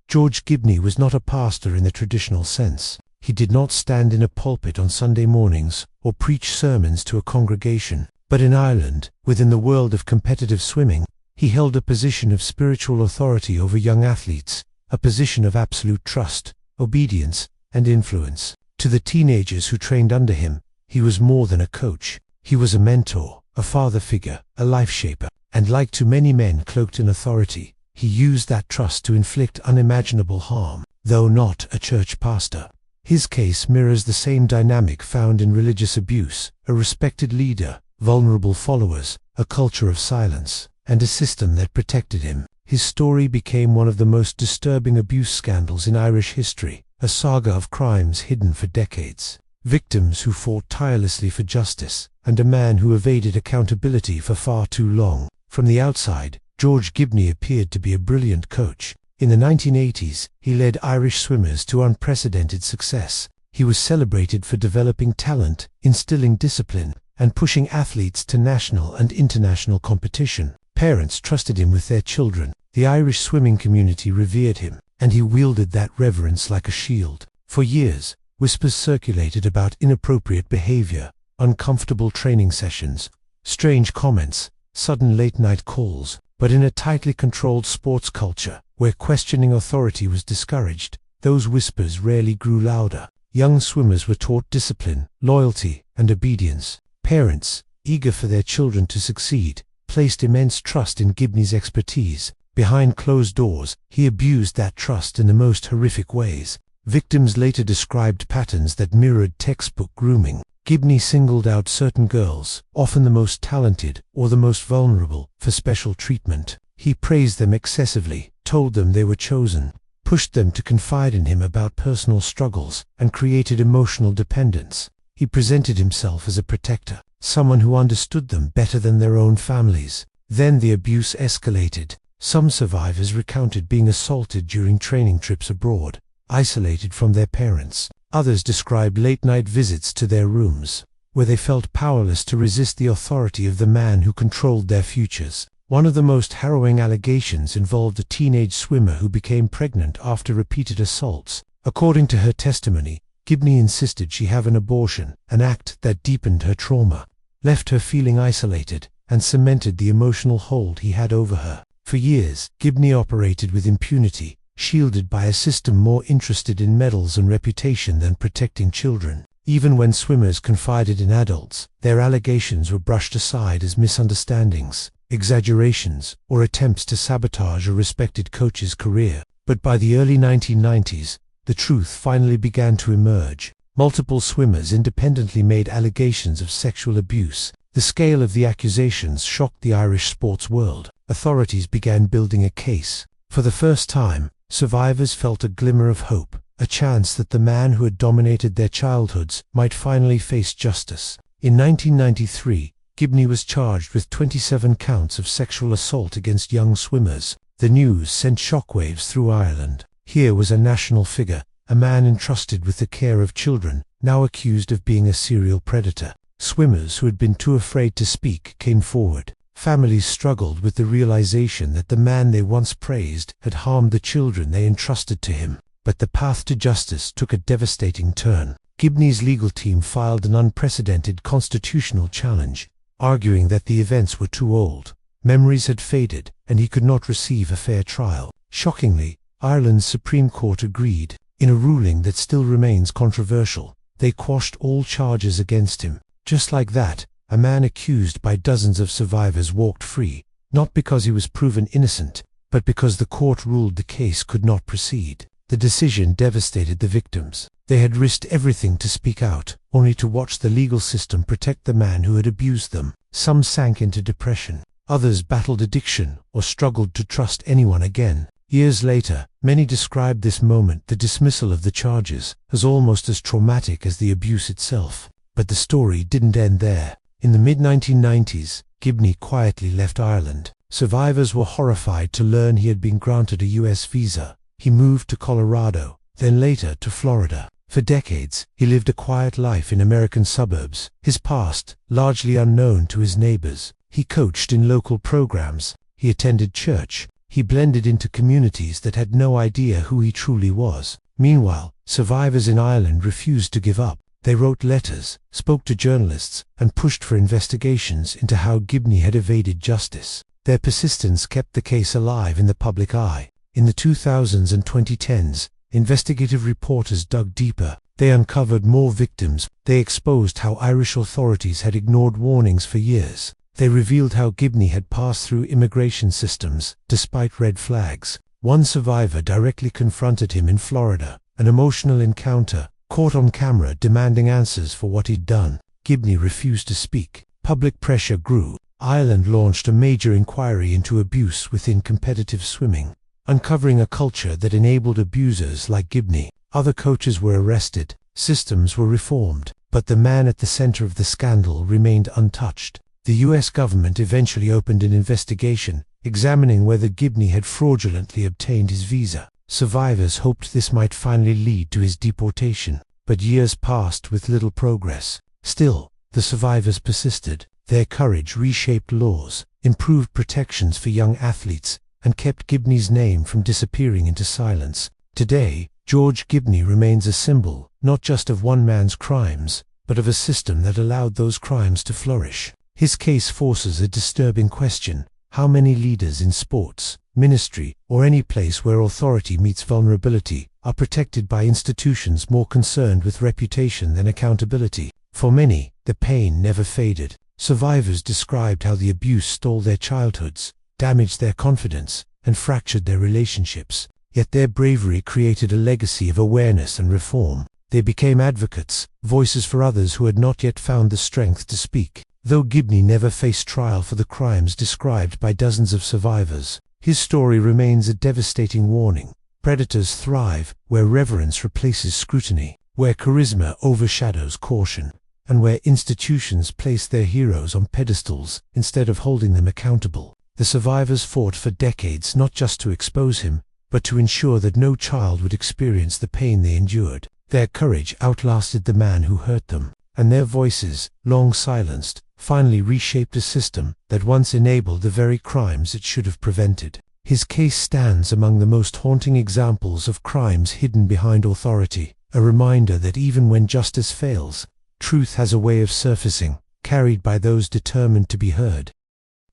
George Gibney was not a pastor in the traditional sense. He did not stand in a pulpit on Sunday mornings or preach sermons to a congregation. But in Ireland, within the world of competitive swimming, he held a position of spiritual authority over young athletes, a position of absolute trust, obedience, and influence. To the teenagers who trained under him, he was more than a coach. He was a mentor, a father figure, a life shaper, and like too many men cloaked in authority, he used that trust to inflict unimaginable harm, though not a church pastor. His case mirrors the same dynamic found in religious abuse: a respected leader, vulnerable followers, a culture of silence, and a system that protected him. His story became one of the most disturbing abuse scandals in Irish history, a saga of crimes hidden for decades, victims who fought tirelessly for justice, and a man who evaded accountability for far too long. From the outside, George Gibney appeared to be a brilliant coach. In the 1980s, he led Irish swimmers to unprecedented success, He was celebrated for developing talent, instilling discipline, and pushing athletes to national and international competition. Parents trusted him with their children. The Irish swimming community revered him, and he wielded that reverence like a shield. For years, whispers circulated about inappropriate behavior, uncomfortable training sessions, strange comments, sudden late-night calls. But in a tightly controlled sports culture, where questioning authority was discouraged, those whispers rarely grew louder. Young swimmers were taught discipline, loyalty, and obedience. Parents, eager for their children to succeed, placed immense trust in Gibney's expertise. Behind closed doors, he abused that trust in the most horrific ways. Victims later described patterns that mirrored textbook grooming. Gibney singled out certain girls, often the most talented or the most vulnerable, for special treatment. He praised them excessively, told them they were chosen, pushed them to confide in him about personal struggles, and created emotional dependence. He presented himself as a protector, someone who understood them better than their own families. Then the abuse escalated. Some survivors recounted being assaulted during training trips abroad, isolated from their parents. Others described late-night visits to their rooms, where they felt powerless to resist the authority of the man who controlled their futures. One of the most harrowing allegations involved a teenage swimmer who became pregnant after repeated assaults. According to her testimony, Gibney insisted she have an abortion, an act that deepened her trauma, left her feeling isolated, and cemented the emotional hold he had over her. For years, Gibney operated with impunity, shielded by a system more interested in medals and reputation than protecting children. Even when swimmers confided in adults, their allegations were brushed aside as misunderstandings, exaggerations, or attempts to sabotage a respected coach's career. But by the early 1990s, the truth finally began to emerge. Multiple swimmers independently made allegations of sexual abuse. The scale of the accusations shocked the Irish sports world. Authorities began building a case. For the first time, survivors felt a glimmer of hope, a chance that the man who had dominated their childhoods might finally face justice. In 1993, Gibney was charged with 27 counts of sexual assault against young swimmers. The news sent shockwaves through Ireland. Here was a national figure, a man entrusted with the care of children, now accused of being a serial predator. Swimmers who had been too afraid to speak came forward. Families struggled with the realization that the man they once praised had harmed the children they entrusted to him. But the path to justice took a devastating turn. Gibney's legal team filed an unprecedented constitutional challenge, arguing that the events were too old. Memories had faded, and he could not receive a fair trial. Shockingly, Ireland's Supreme Court agreed. In a ruling that still remains controversial, they quashed all charges against him. Just like that, a man accused by dozens of survivors walked free, not because he was proven innocent, but because the court ruled the case could not proceed. The decision devastated the victims. They had risked everything to speak out, only to watch the legal system protect the man who had abused them. Some sank into depression. Others battled addiction or struggled to trust anyone again. Years later, many described this moment, the dismissal of the charges, as almost as traumatic as the abuse itself. But the story didn't end there. In the mid-1990s, Gibney quietly left Ireland. Survivors were horrified to learn he had been granted a US visa. He moved to Colorado, then later to Florida. For decades, he lived a quiet life in American suburbs, his past largely unknown to his neighbors. He coached in local programs. He attended church. He blended into communities that had no idea who he truly was. Meanwhile, survivors in Ireland refused to give up. They wrote letters, spoke to journalists, and pushed for investigations into how Gibney had evaded justice. Their persistence kept the case alive in the public eye. In the 2000s and 2010s, investigative reporters dug deeper. They uncovered more victims. They exposed how Irish authorities had ignored warnings for years. They revealed how Gibney had passed through immigration systems, despite red flags. One survivor directly confronted him in Florida, an emotional encounter, caught on camera demanding answers for what he'd done. Gibney refused to speak. Public pressure grew. Ireland launched a major inquiry into abuse within competitive swimming, uncovering a culture that enabled abusers like Gibney. Other coaches were arrested. Systems were reformed. But the man at the center of the scandal remained untouched. The US government eventually opened an investigation, examining whether Gibney had fraudulently obtained his visa. Survivors hoped this might finally lead to his deportation. but years passed with little progress. Still, the survivors persisted. Their courage reshaped laws, improved protections for young athletes, and kept Gibney's name from disappearing into silence. Today, George Gibney remains a symbol, not just of one man's crimes, but of a system that allowed those crimes to flourish. His case forces a disturbing question: how many leaders in sports, ministry, or any place where authority meets vulnerability are protected by institutions more concerned with reputation than accountability? For many, the pain never faded. Survivors described how the abuse stole their childhoods, damaged their confidence, and fractured their relationships. Yet their bravery created a legacy of awareness and reform. They became advocates, voices for others who had not yet found the strength to speak. Though Gibney never faced trial for the crimes described by dozens of survivors, his story remains a devastating warning. Predators thrive where reverence replaces scrutiny, where charisma overshadows caution, and where institutions place their heroes on pedestals instead of holding them accountable. The survivors fought for decades not just to expose him, but to ensure that no child would experience the pain they endured. Their courage outlasted the man who hurt them, and their voices, long silenced, finally reshaped a system that once enabled the very crimes it should have prevented. His case stands among the most haunting examples of crimes hidden behind authority, a reminder that even when justice fails, truth has a way of surfacing, carried by those determined to be heard.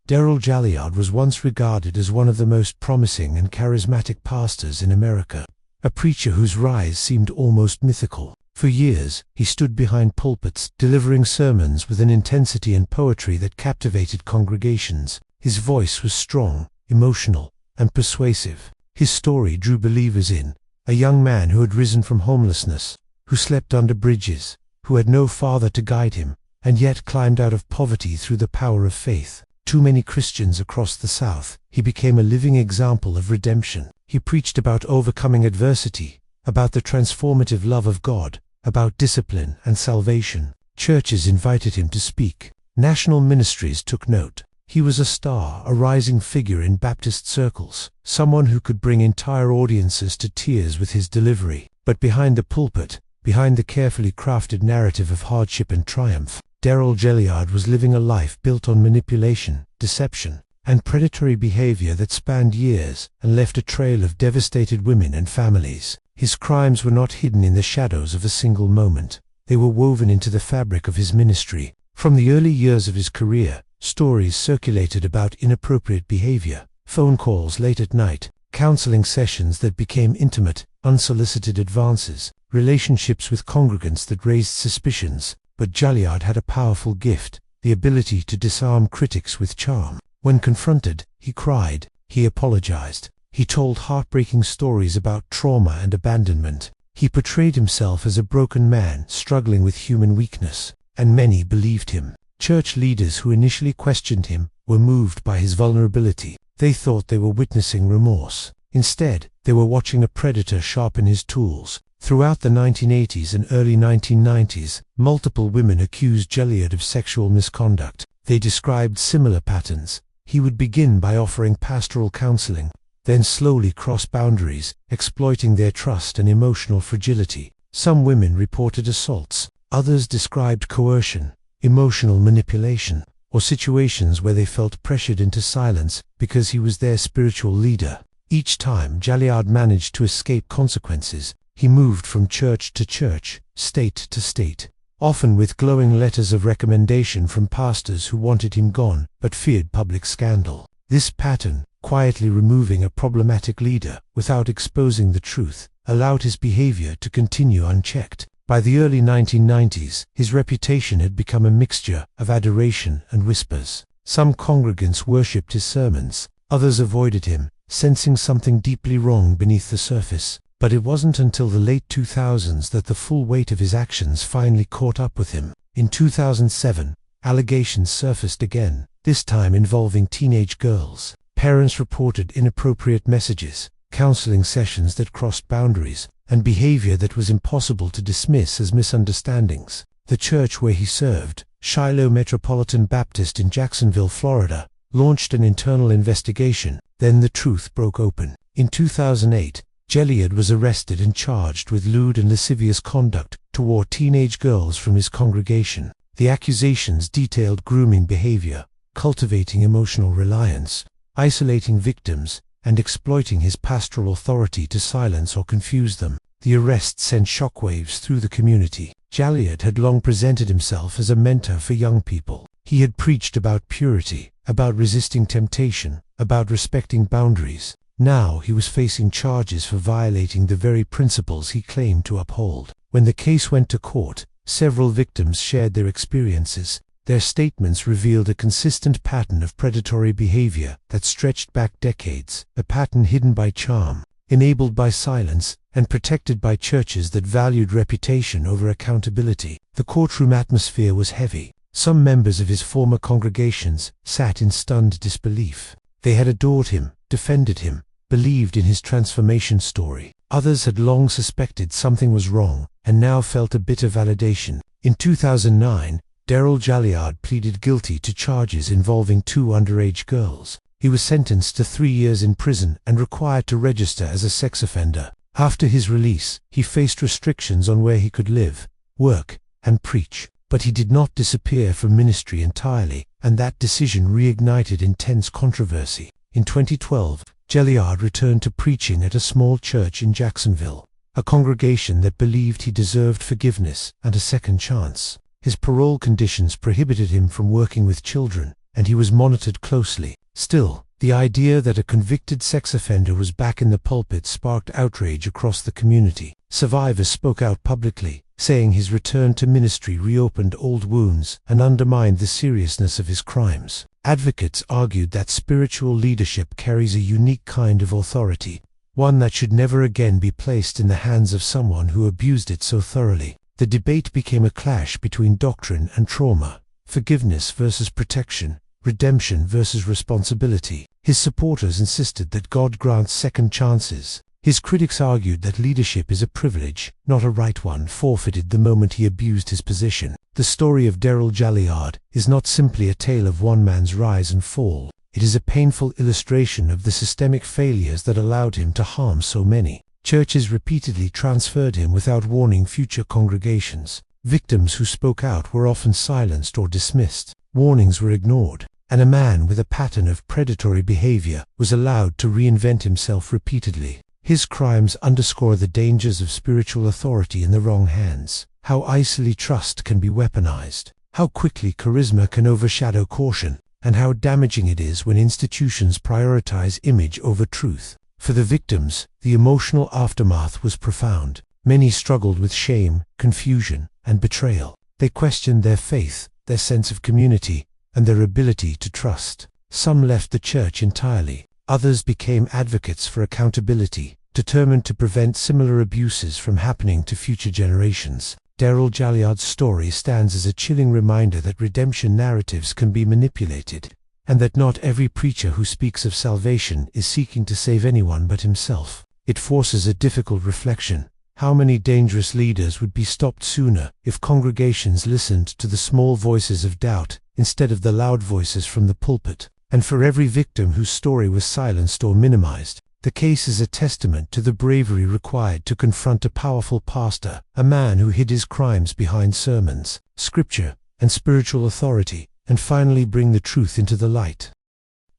Darrell Gilyard was once regarded as one of the most promising and charismatic pastors in America, a preacher whose rise seemed almost mythical. For years, he stood behind pulpits, delivering sermons with an intensity and poetry that captivated congregations. His voice was strong, emotional, and persuasive. His story drew believers in: a young man who had risen from homelessness, who slept under bridges, who had no father to guide him, and yet climbed out of poverty through the power of faith. To many Christians across the South, he became a living example of redemption. He preached about overcoming adversity, about the transformative love of God, about discipline and salvation. Churches invited him to speak. National ministries took note. He was a star, a rising figure in Baptist circles, someone who could bring entire audiences to tears with his delivery. But behind the pulpit, behind the carefully crafted narrative of hardship and triumph, Darrell Gilyard was living a life built on manipulation, deception, and predatory behavior that spanned years and left a trail of devastated women and families. His crimes were not hidden in the shadows of a single moment. They were woven into the fabric of his ministry. From the early years of his career, stories circulated about inappropriate behavior, phone calls late at night, counseling sessions that became intimate, unsolicited advances, relationships with congregants that raised suspicions. But Gilyard had a powerful gift, the ability to disarm critics with charm. When confronted, he cried, he apologized, he told heartbreaking stories about trauma and abandonment. He portrayed himself as a broken man struggling with human weakness, and many believed him. Church leaders who initially questioned him were moved by his vulnerability. They thought they were witnessing remorse. Instead, they were watching a predator sharpen his tools. Throughout the 1980s and early 1990s, multiple women accused Gilyard of sexual misconduct. They described similar patterns. He would begin by offering pastoral counseling, then slowly cross boundaries, exploiting their trust and emotional fragility. Some women reported assaults. Others described coercion, emotional manipulation, or situations where they felt pressured into silence because he was their spiritual leader. Each time Gilyard managed to escape consequences, he moved from church to church, state to state, often with glowing letters of recommendation from pastors who wanted him gone but feared public scandal. This pattern, quietly removing a problematic leader without exposing the truth, allowed his behavior to continue unchecked. By the early 1990s, his reputation had become a mixture of adoration and whispers. Some congregants worshipped his sermons, others avoided him, sensing something deeply wrong beneath the surface. But it wasn't until the late 2000s that the full weight of his actions finally caught up with him. In 2007, allegations surfaced again, this time involving teenage girls. Parents reported inappropriate messages, counseling sessions that crossed boundaries, and behavior that was impossible to dismiss as misunderstandings. The church where he served, Shiloh Metropolitan Baptist in Jacksonville, Florida, launched an internal investigation. Then the truth broke open. In 2008, Gilyard was arrested and charged with lewd and lascivious conduct toward teenage girls from his congregation. The accusations detailed grooming behavior, cultivating emotional reliance, isolating victims, and exploiting his pastoral authority to silence or confuse them. The arrest sent shockwaves through the community. Gilyard had long presented himself as a mentor for young people. He had preached about purity, about resisting temptation, about respecting boundaries. Now he was facing charges for violating the very principles he claimed to uphold. When the case went to court, several victims shared their experiences. Their statements revealed a consistent pattern of predatory behavior that stretched back decades, a pattern hidden by charm, enabled by silence, and protected by churches that valued reputation over accountability. The courtroom atmosphere was heavy. Some members of his former congregations sat in stunned disbelief. They had adored him, defended him, believed in his transformation story. Others had long suspected something was wrong, and now felt a bitter validation. In 2009, Darrell Gilyard pleaded guilty to charges involving 2 underage girls. He was sentenced to 3 years in prison and required to register as a sex offender. After his release, he faced restrictions on where he could live, work, and preach. But he did not disappear from ministry entirely, and that decision reignited intense controversy. In 2012, Gilyard returned to preaching at a small church in Jacksonville, a congregation that believed he deserved forgiveness and a second chance. His parole conditions prohibited him from working with children, and he was monitored closely. Still, the idea that a convicted sex offender was back in the pulpit sparked outrage across the community. Survivors spoke out publicly, saying his return to ministry reopened old wounds and undermined the seriousness of his crimes. Advocates argued that spiritual leadership carries a unique kind of authority, one that should never again be placed in the hands of someone who abused it so thoroughly. The debate became a clash between doctrine and trauma, forgiveness versus protection, redemption versus responsibility. His supporters insisted that God grants second chances. His critics argued that leadership is a privilege, not a right one forfeited the moment he abused his position. The story of Darrell Gilyard is not simply a tale of one man's rise and fall. It is a painful illustration of the systemic failures that allowed him to harm so many. Churches repeatedly transferred him without warning future congregations. Victims who spoke out were often silenced or dismissed. Warnings were ignored, and a man with a pattern of predatory behavior was allowed to reinvent himself repeatedly. His crimes underscore the dangers of spiritual authority in the wrong hands, how easily trust can be weaponized, how quickly charisma can overshadow caution, and how damaging it is when institutions prioritize image over truth. For the victims, the emotional aftermath was profound. Many struggled with shame, confusion, and betrayal. They questioned their faith, their sense of community, and their ability to trust. Some left the church entirely. Others became advocates for accountability, determined to prevent similar abuses from happening to future generations. Darrell Gilyard's story stands as a chilling reminder that redemption narratives can be manipulated, and that not every preacher who speaks of salvation is seeking to save anyone but himself. It forces a difficult reflection. How many dangerous leaders would be stopped sooner if congregations listened to the small voices of doubt instead of the loud voices from the pulpit? And for every victim whose story was silenced or minimized, the case is a testament to the bravery required to confront a powerful pastor, a man who hid his crimes behind sermons, scripture, and spiritual authority, and finally bring the truth into the light.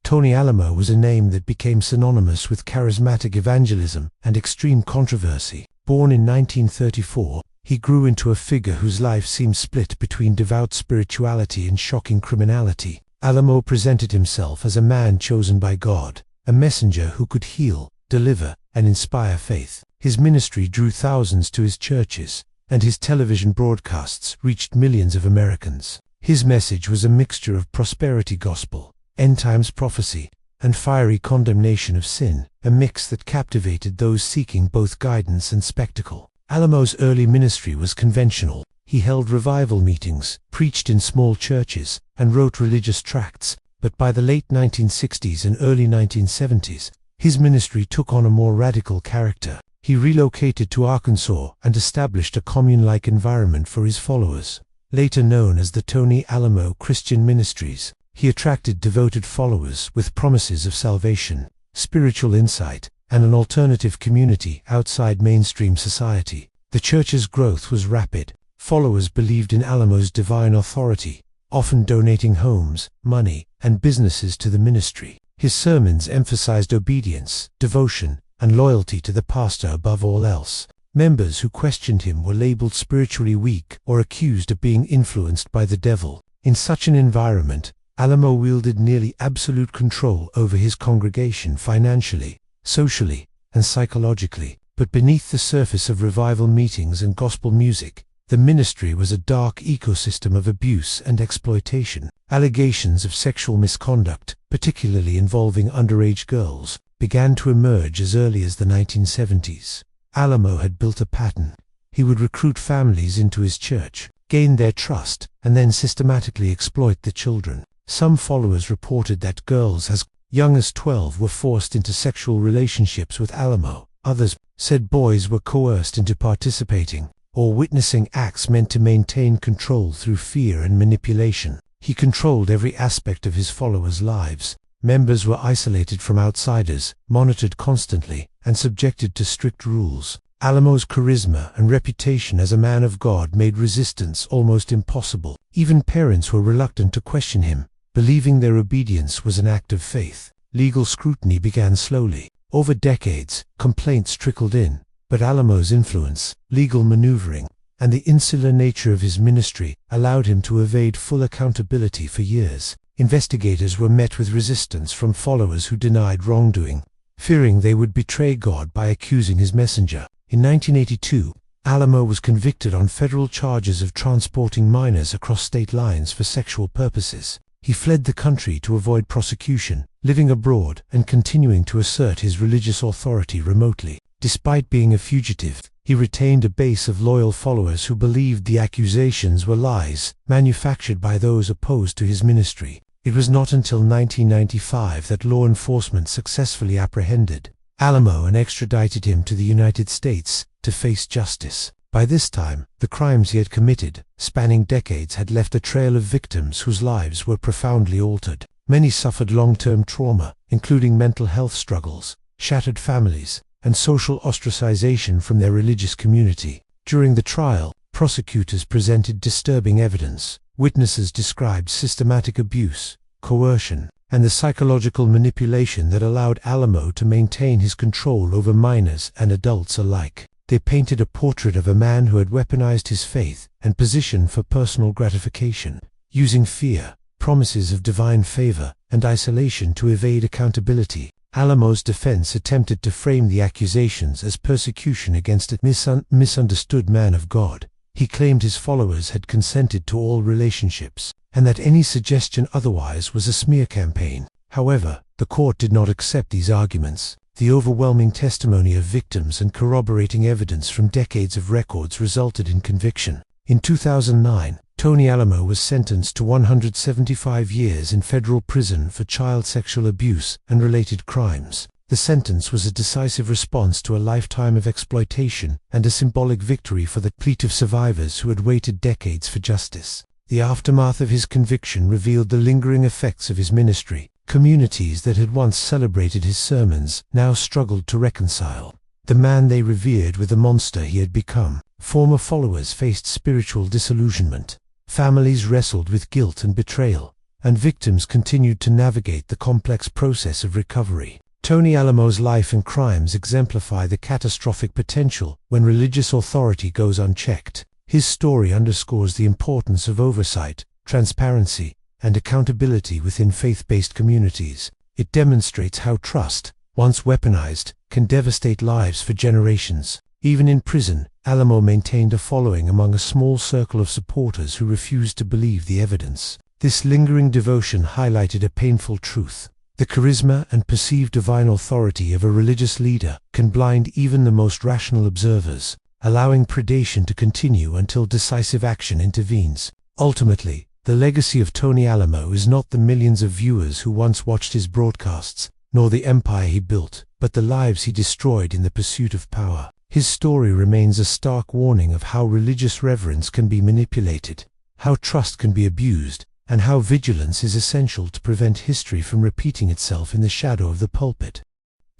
Tony Alamo was a name that became synonymous with charismatic evangelism and extreme controversy. Born in 1934, he grew into a figure whose life seemed split between devout spirituality and shocking criminality. Alamo presented himself as a man chosen by God, a messenger who could heal, deliver, and inspire faith. His ministry drew thousands to his churches, and his television broadcasts reached millions of Americans. His message was a mixture of prosperity gospel, end-times prophecy, and fiery condemnation of sin, a mix that captivated those seeking both guidance and spectacle. Alamo's early ministry was conventional. He held revival meetings, preached in small churches, and wrote religious tracts, but by the late 1960s and early 1970s, his ministry took on a more radical character. He relocated to Arkansas and established a commune-like environment for his followers. Later known as the Tony Alamo Christian Ministries, he attracted devoted followers with promises of salvation, spiritual insight, and an alternative community outside mainstream society. The church's growth was rapid. Followers believed in Alamo's divine authority, often donating homes, money, and businesses to the ministry. His sermons emphasized obedience, devotion, and loyalty to the pastor above all else. Members who questioned him were labeled spiritually weak or accused of being influenced by the devil. In such an environment, Alamo wielded nearly absolute control over his congregation financially, socially, and psychologically. But beneath the surface of revival meetings and gospel music, the ministry was a dark ecosystem of abuse and exploitation. Allegations of sexual misconduct, particularly involving underage girls, began to emerge as early as the 1970s. Alamo had built a pattern. He would recruit families into his church, gain their trust, and then systematically exploit the children. Some followers reported that girls as young as 12 were forced into sexual relationships with Alamo. Others said boys were coerced into participating or witnessing acts meant to maintain control through fear and manipulation. He controlled every aspect of his followers' lives. Members were isolated from outsiders, monitored constantly, and subjected to strict rules. Alamo's charisma and reputation as a man of God made resistance almost impossible. Even parents were reluctant to question him, believing their obedience was an act of faith. Legal scrutiny began slowly. Over decades, complaints trickled in, but Alamo's influence, legal maneuvering, and the insular nature of his ministry allowed him to evade full accountability for years. Investigators were met with resistance from followers who denied wrongdoing, fearing they would betray God by accusing his messenger. In 1982, Alamo was convicted on federal charges of transporting minors across state lines for sexual purposes. He fled the country to avoid prosecution, living abroad and continuing to assert his religious authority remotely. Despite being a fugitive, he retained a base of loyal followers who believed the accusations were lies, manufactured by those opposed to his ministry. It was not until 1995 that law enforcement successfully apprehended Alamo and extradited him to the United States to face justice. By this time, the crimes he had committed, spanning decades, had left a trail of victims whose lives were profoundly altered. Many suffered long-term trauma, including mental health struggles, shattered families, and social ostracization from their religious community. During the trial, prosecutors presented disturbing evidence. Witnesses described systematic abuse, coercion, and the psychological manipulation that allowed Alamo to maintain his control over minors and adults alike. They painted a portrait of a man who had weaponized his faith and position for personal gratification, using fear, promises of divine favor, and isolation to evade accountability. Alamo's defense attempted to frame the accusations as persecution against a misunderstood man of God. He claimed his followers had consented to all relationships, and that any suggestion otherwise was a smear campaign. However, the court did not accept these arguments. The overwhelming testimony of victims and corroborating evidence from decades of records resulted in conviction. In 2009, Tony Alamo was sentenced to 175 years in federal prison for child sexual abuse and related crimes. The sentence was a decisive response to a lifetime of exploitation and a symbolic victory for the plea of survivors who had waited decades for justice. The aftermath of his conviction revealed the lingering effects of his ministry. Communities that had once celebrated his sermons now struggled to reconcile the man they revered with the monster he had become. Former followers faced spiritual disillusionment. Families wrestled with guilt and betrayal, and victims continued to navigate the complex process of recovery. Tony Alamo's life and crimes exemplify the catastrophic potential when religious authority goes unchecked. His story underscores the importance of oversight, transparency, and accountability within faith-based communities. It demonstrates how trust, once weaponized, can devastate lives for generations. Even in prison, Alamo maintained a following among a small circle of supporters who refused to believe the evidence. This lingering devotion highlighted a painful truth. The charisma and perceived divine authority of a religious leader can blind even the most rational observers, allowing predation to continue until decisive action intervenes. Ultimately, the legacy of Tony Alamo is not the millions of viewers who once watched his broadcasts, nor the empire he built, but the lives he destroyed in the pursuit of power. His story remains a stark warning of how religious reverence can be manipulated, how trust can be abused, and how vigilance is essential to prevent history from repeating itself in the shadow of the pulpit.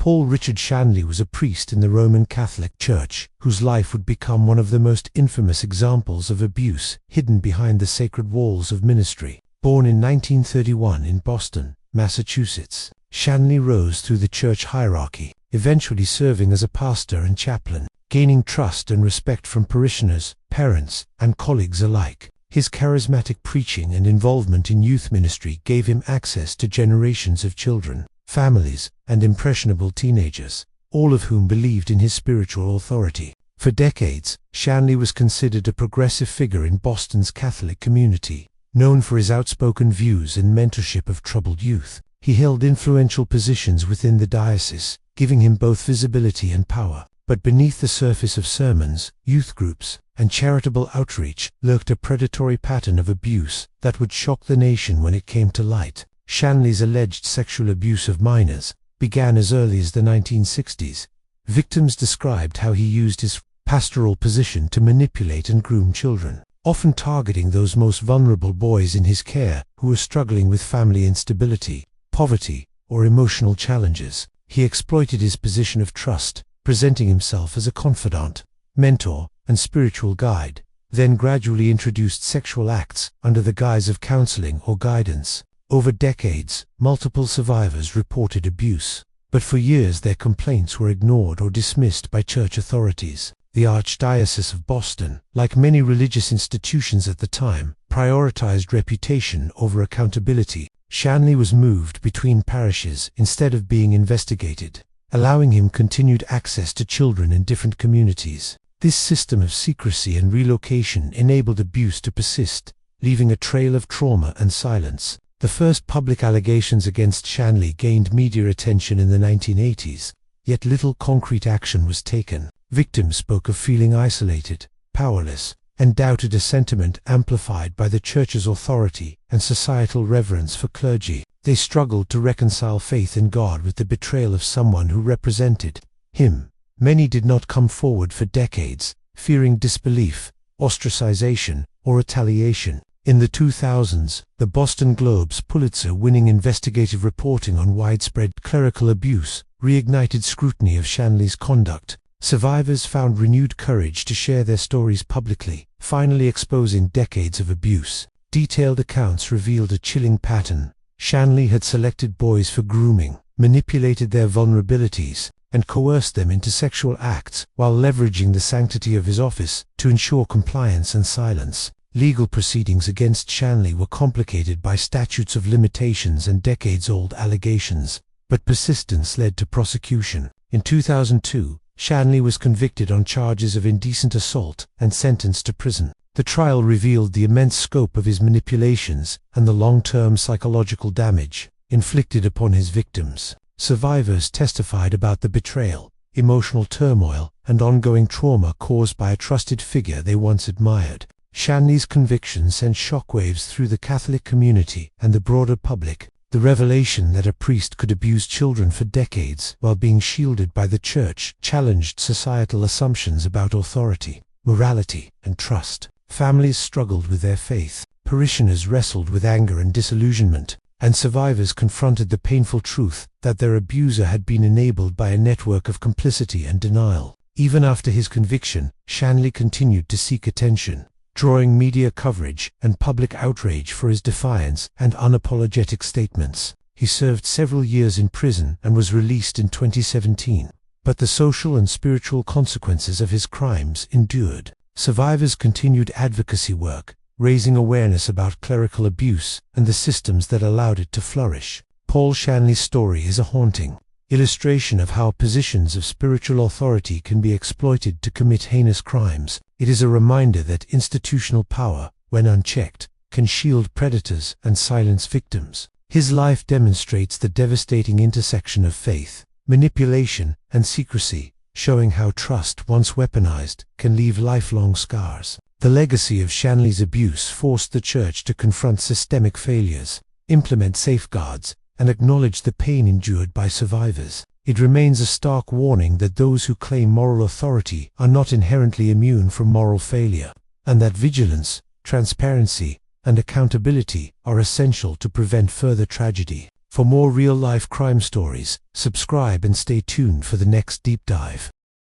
Paul Richard Shanley was a priest in the Roman Catholic Church, whose life would become one of the most infamous examples of abuse hidden behind the sacred walls of ministry. Born in 1931 in Boston, Massachusetts, Shanley rose through the church hierarchy, eventually serving as a pastor and chaplain, gaining trust and respect from parishioners, parents, and colleagues alike. His charismatic preaching and involvement in youth ministry gave him access to generations of children, families, and impressionable teenagers, all of whom believed in his spiritual authority. For decades, Shanley was considered a progressive figure in Boston's Catholic community. Known for his outspoken views and mentorship of troubled youth, he held influential positions within the diocese, giving him both visibility and power. But beneath the surface of sermons, youth groups, and charitable outreach lurked a predatory pattern of abuse that would shock the nation when it came to light. Shanley's alleged sexual abuse of minors began as early as the 1960s. Victims described how he used his pastoral position to manipulate and groom children, often targeting those most vulnerable boys in his care who were struggling with family instability, poverty, or emotional challenges. He exploited his position of trust, presenting himself as a confidant, mentor, and spiritual guide, then gradually introduced sexual acts under the guise of counseling or guidance. Over decades, multiple survivors reported abuse, but for years their complaints were ignored or dismissed by church authorities. The Archdiocese of Boston, like many religious institutions at the time, prioritized reputation over accountability. Shanley was moved between parishes instead of being investigated, allowing him continued access to children in different communities. This system of secrecy and relocation enabled abuse to persist, leaving a trail of trauma and silence. The first public allegations against Shanley gained media attention in the 1980s, yet little concrete action was taken. Victims spoke of feeling isolated, powerless, and doubted a sentiment amplified by the church's authority and societal reverence for clergy. They struggled to reconcile faith in God with the betrayal of someone who represented him. Many did not come forward for decades, fearing disbelief, ostracization, or retaliation. In the 2000s, the Boston Globe's Pulitzer-winning investigative reporting on widespread clerical abuse reignited scrutiny of Shanley's conduct. Survivors found renewed courage to share their stories publicly, finally exposing decades of abuse. Detailed accounts revealed a chilling pattern. Shanley had selected boys for grooming, manipulated their vulnerabilities, and coerced them into sexual acts while leveraging the sanctity of his office to ensure compliance and silence. Legal proceedings against Shanley were complicated by statutes of limitations and decades-old allegations, but persistence led to prosecution. In 2002, Shanley was convicted on charges of indecent assault and sentenced to prison. The trial revealed the immense scope of his manipulations and the long-term psychological damage inflicted upon his victims. Survivors testified about the betrayal, emotional turmoil, and ongoing trauma caused by a trusted figure they once admired. Shanley's conviction sent shockwaves through the Catholic community and the broader public. The revelation that a priest could abuse children for decades while being shielded by the church challenged societal assumptions about authority, morality, and trust. Families struggled with their faith, parishioners wrestled with anger and disillusionment, and survivors confronted the painful truth that their abuser had been enabled by a network of complicity and denial. Even after his conviction, Shanley continued to seek attention, drawing media coverage and public outrage for his defiance and unapologetic statements. He served several years in prison and was released in 2017. But the social and spiritual consequences of his crimes endured. Survivors continued advocacy work, raising awareness about clerical abuse and the systems that allowed it to flourish. Paul Shanley's story is a haunting illustration of how positions of spiritual authority can be exploited to commit heinous crimes. It is a reminder that institutional power, when unchecked, can shield predators and silence victims. His life demonstrates the devastating intersection of faith, manipulation, and secrecy, showing how trust, once weaponized, can leave lifelong scars. The legacy of Shanley's abuse forced the Church to confront systemic failures, implement safeguards, and acknowledge the pain endured by survivors. It remains a stark warning that those who claim moral authority are not inherently immune from moral failure, and that vigilance, transparency, and accountability are essential to prevent further tragedy. For more real-life crime stories, subscribe and stay tuned for the next deep dive.